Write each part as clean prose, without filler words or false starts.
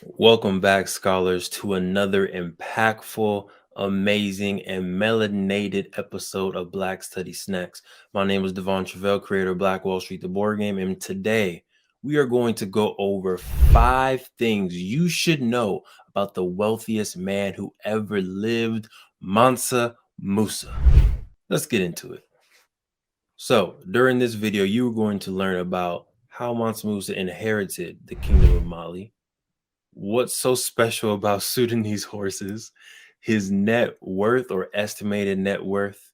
Welcome back, scholars, to another impactful, amazing, and melanated episode of Black Study Snacks. My name is Devon Travell, creator of Black Wall Street, the board game, and today we are going to go over 5 things you should know about the wealthiest man who ever lived, Mansa Musa. Let's get into it. So, during this video, you are going to learn about how Mansa Musa inherited the kingdom of Mali, what's so special about Sudanese horses, his net worth or estimated net worth,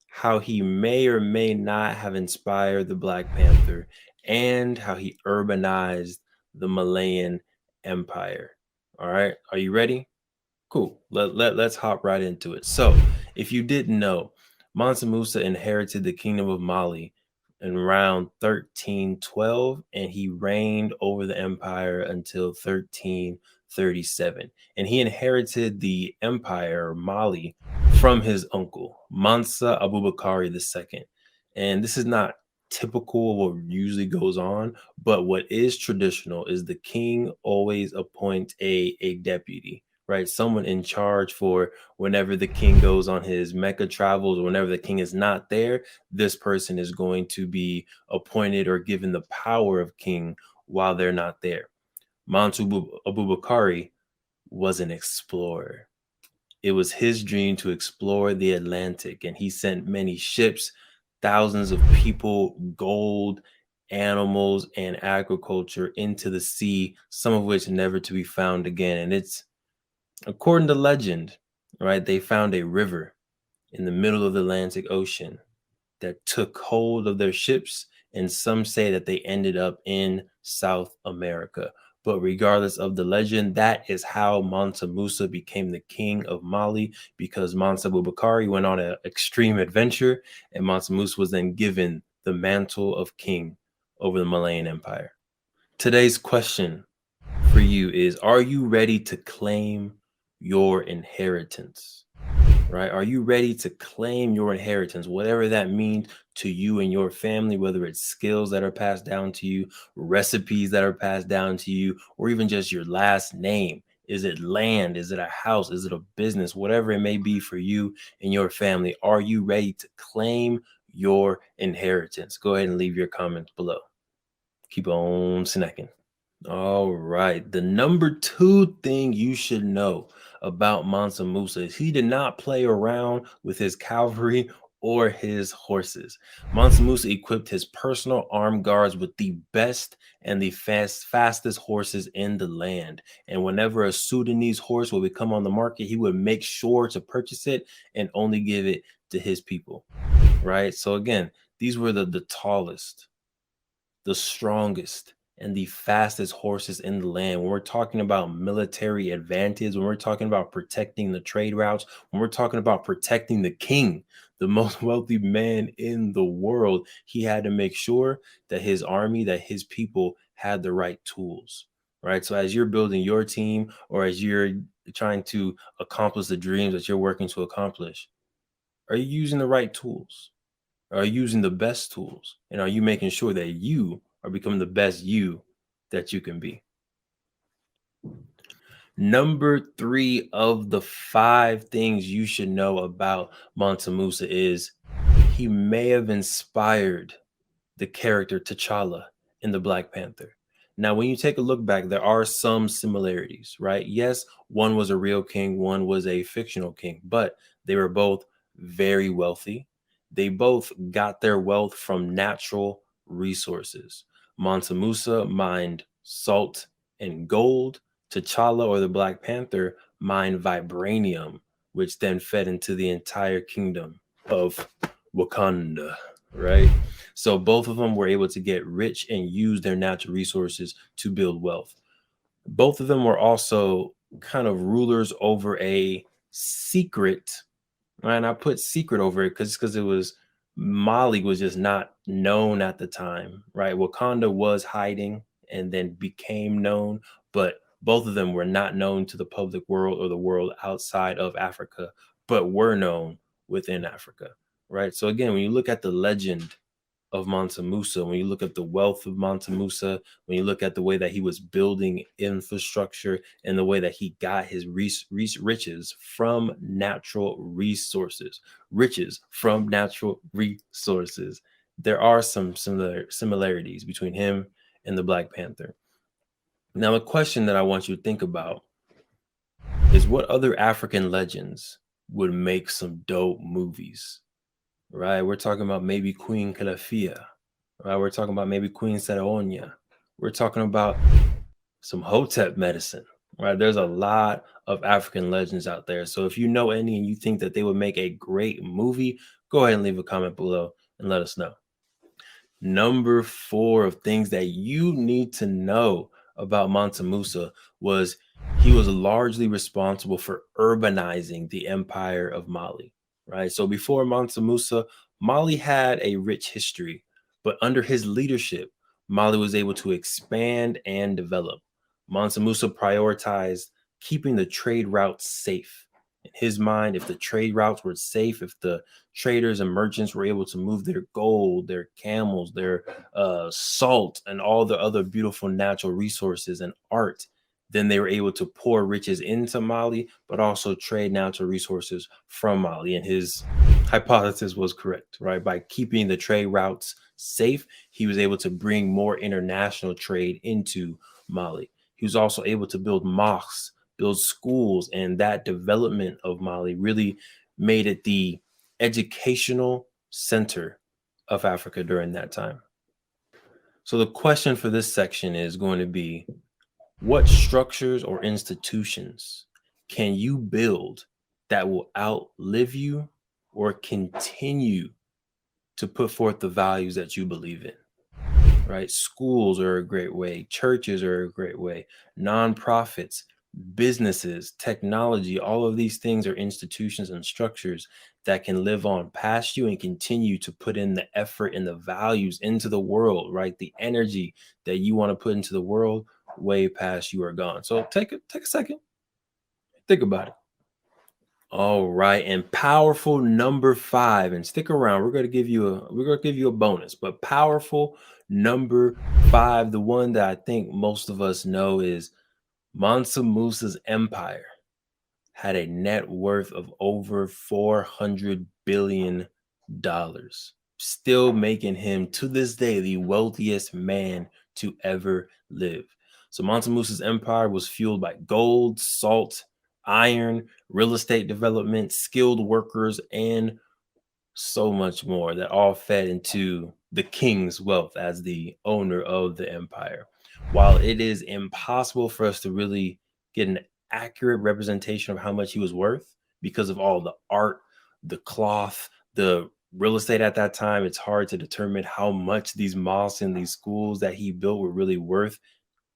how he may or may not have inspired the Black Panther, and how he urbanized the Malayan Empire. All right, are you ready? Cool. Let's hop right into it. So, if you didn't know, Mansa Musa inherited the kingdom of Mali in around 1312, and he reigned over the empire until 1337. And he inherited the empire, Mali, from his uncle, Mansa Abubakari II. And this is not typical of what usually goes on, but what is traditional is the king always appoint a deputy, right? Someone in charge for whenever the king goes on his Mecca travels, or whenever the king is not there, this person is going to be appointed or given the power of king while they're not there. Mansa Abubakari was an explorer. It was his dream to explore the Atlantic, and he sent many ships, thousands of people, gold, animals, and agriculture into the sea, some of which never to be found again. And it's according to legend, right, they found a river in the middle of the Atlantic Ocean that took hold of their ships, and some say that they ended up in South America. But regardless of the legend, that is how Mansa Musa became the king of Mali, because Mansa Bubakari went on an extreme adventure, and Mansa Musa was then given the mantle of king over the Malayan Empire. Today's question for you is, are you ready to claim your inheritance? Right? Are you ready to claim your inheritance, whatever that means to you and your family, whether it's skills that are passed down to you, recipes that are passed down to you, or even just your last name? Is it land? Is it a house? Is it a business? Whatever it may be for you and your family, are you ready to claim your inheritance? Go ahead and leave your comments below. Keep on snacking. All right. The number 2 thing you should know about Mansa Musa is he did not play around with his cavalry or his horses. Mansa Musa equipped his personal armed guards with the best and the fastest horses in the land. And whenever a Sudanese horse would come on the market, he would make sure to purchase it and only give it to his people. Right. So again, these were the tallest, the strongest, and the fastest horses in the land. When we're talking about military advantage, when we're talking about protecting the trade routes, when we're talking about protecting the king, the most wealthy man in the world, he had to make sure that his army, that his people had the right tools, right? So as you're building your team, or as you're trying to accomplish the dreams that you're working to accomplish, are you using the right tools? Are you using the best tools? And are you making sure that you are becoming the best you that you can be? Number 3 of the 5 things you should know about Mansa Musa is he may have inspired the character T'Challa in the Black Panther. Now, when you take a look back, there are some similarities, right? Yes, one was a real king, one was a fictional king, but they were both very wealthy. They both got their wealth from natural resources. Mansa Musa mined salt and gold. T'Challa, or the Black Panther, mined vibranium, which then fed into the entire kingdom of Wakanda, right? So both of them were able to get rich and use their natural resources to build wealth. Both of them were also kind of rulers over a secret, and I put secret over it because it was, Mali was just not known at the time, right? Wakanda was hiding and then became known, but both of them were not known to the public world or the world outside of Africa, but were known within Africa, right? So again, when you look at the legend of Mansa Musa, when you look at the wealth of Mansa Musa, when you look at the way that he was building infrastructure and the way that he got his riches from natural resources, there are some similarities between him and the Black Panther. Now, a question that I want you to think about is what other African legends would make some dope movies, right? We're talking about maybe Queen Calafia, right? We're talking about maybe Queen Saraonia. We're talking about some Hotep medicine, right? There's a lot of African legends out there. So if you know any and you think that they would make a great movie, go ahead and leave a comment below and let us know. Number 4 of things that you need to know about Mansa Musa was he was largely responsible for urbanizing the empire of Mali, right? So before Mansa Musa, Mali had a rich history, but under his leadership, Mali was able to expand and develop. Mansa Musa prioritized keeping the trade routes safe. In his mind, if the trade routes were safe, if the traders and merchants were able to move their gold, their camels, their salt, and all the other beautiful natural resources and art, then they were able to pour riches into Mali, but also trade natural resources from Mali. And his hypothesis was correct, right? By keeping the trade routes safe, he was able to bring more international trade into Mali. He was also able to build mosques, build schools, and that development of Mali really made it the educational center of Africa during that time. So the question for this section is going to be, what structures or institutions can you build that will outlive you or continue to put forth the values that you believe in? Right? Schools are a great way, churches are a great way, nonprofits, businesses, technology, all of these things are institutions and structures that can live on past you and continue to put in the effort and the values into the world, right? The energy that you want to put into the world way past you are gone. So take a second, think about it. All right, and powerful number 5, and stick around. We're going to give you a bonus, but powerful number 5, the one that I think most of us know, is Mansa Musa's empire had a net worth of over $400 billion, still making him to this day the wealthiest man to ever live. So Mansa Musa's empire was fueled by gold, salt, iron, real estate development, skilled workers, and so much more that all fed into the king's wealth as the owner of the empire. While it is impossible for us to really get an accurate representation of how much he was worth because of all the art, the cloth, the real estate at that time, it's hard to determine how much these mosques and these schools that he built were really worth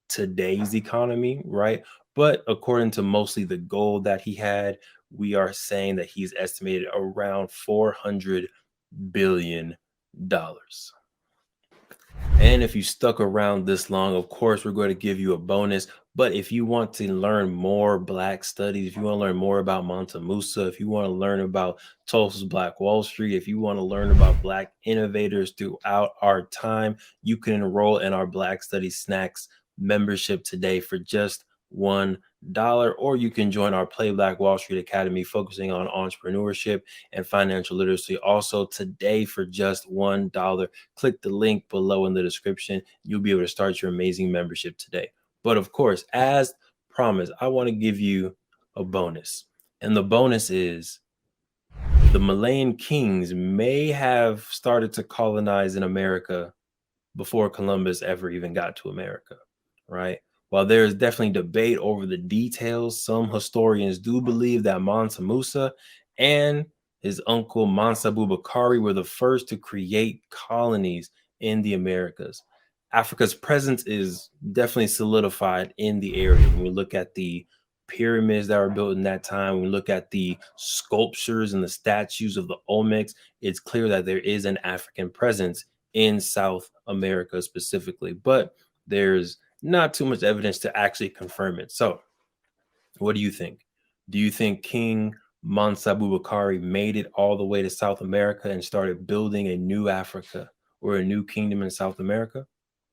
today's economy, right? But according to mostly the gold that he had, we are saying that he's estimated around $400 billion. And if you stuck around this long, of course, we're going to give you a bonus. But if you want to learn more Black studies, if you want to learn more about Mansa Musa, if you want to learn about Tulsa's Black Wall Street, if you want to learn about Black innovators throughout our time, you can enroll in our Black Studies Snacks membership today for just $1, or you can join our Play Black Wall Street Academy focusing on entrepreneurship and financial literacy also today for just $1. Click the link below in the description. You'll be able to start your amazing membership today. But of course, as promised, I want to give you a bonus. And the bonus is the Malayan kings may have started to colonize in America before Columbus ever even got to America, right? While there is definitely debate over the details, some historians do believe that Mansa Musa and his uncle Mansa Bubakari were the first to create colonies in the Americas. Africa's presence is definitely solidified in the area. When we look at the pyramids that were built in that time, when we look at the sculptures and the statues of the Olmecs, it's clear that there is an African presence in South America specifically, but there's not too much evidence to actually confirm it. So, what do you think? Do you think King Mansa Bubakari made it all the way to South America and started building a new Africa? or a new kingdom in South America?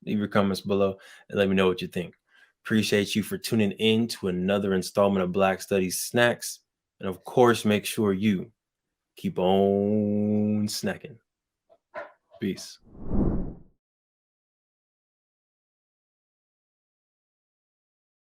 Leave your comments below and let me know what you think. Appreciate you for tuning in to another installment of Black Studies Snacks. And of course, make sure you keep on snacking. Peace.